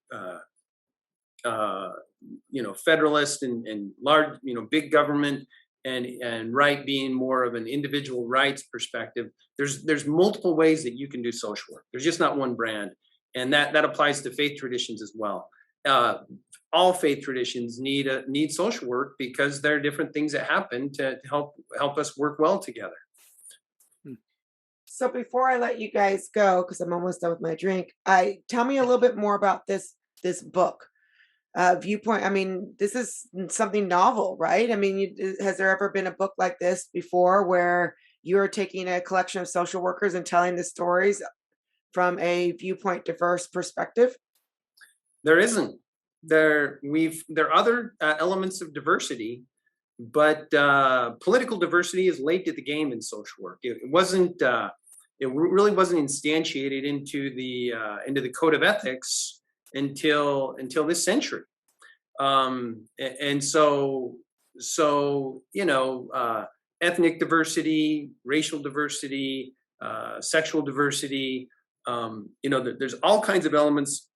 federalist and large, big government. And right being more of an individual rights perspective. There's multiple ways that you can do social work. There's just not one brand, and that applies to faith traditions as well. All faith traditions need social work because there are different things that happen to help us work well together. So before I let you guys go, because I'm almost done with my drink, tell me a little bit more about this book. Viewpoint. I mean, this is something novel, right? I mean, has there ever been a book like this before where you're taking a collection of social workers and telling the stories from a viewpoint diverse perspective? There isn't. There are other elements of diversity, but political diversity is late to the game in social work. It wasn't. It really wasn't instantiated into the code of ethics until this century. And so ethnic diversity, racial diversity, sexual diversity, there's all kinds of elements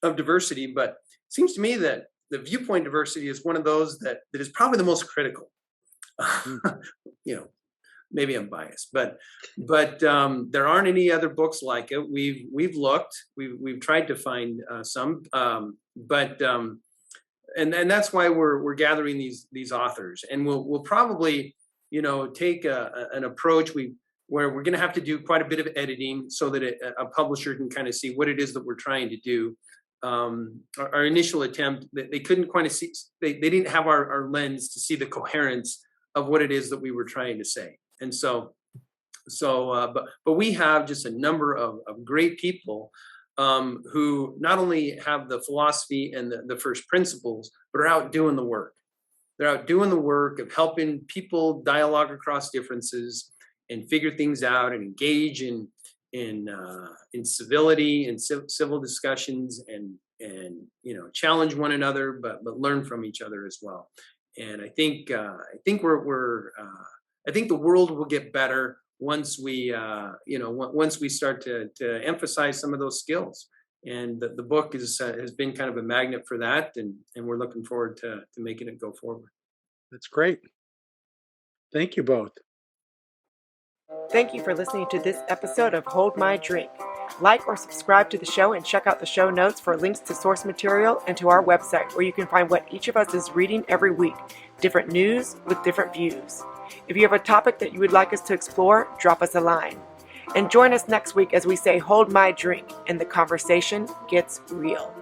of diversity, but it seems to me that the viewpoint diversity is one of those that is probably the most critical. Maybe I'm biased, but there aren't any other books like it. We've looked, we've tried to find some, but and that's why we're gathering these authors, and we'll probably take an approach where we're going to have to do quite a bit of editing so that a publisher can kind of see what it is that we're trying to do. Our initial attempt, they couldn't quite see, they didn't have our lens to see the coherence of what it is that we were trying to say. And but we have just a number of great people who not only have the philosophy and the first principles, but are out doing the work. They're out doing the work of helping people dialogue across differences and figure things out and engage in civility and civil discussions and challenge one another, but learn from each other as well. And I think I think the world will get better once we start to emphasize some of those skills. And the book has been kind of a magnet for that, and we're looking forward to making it go forward. That's great. Thank you both. Thank you for listening to this episode of Hold My Drink. Like or subscribe to the show and check out the show notes for links to source material and to our website, where you can find what each of us is reading every week, different news with different views. If you have a topic that you would like us to explore, drop us a line. And join us next week as we say, hold my drink, and the conversation gets real.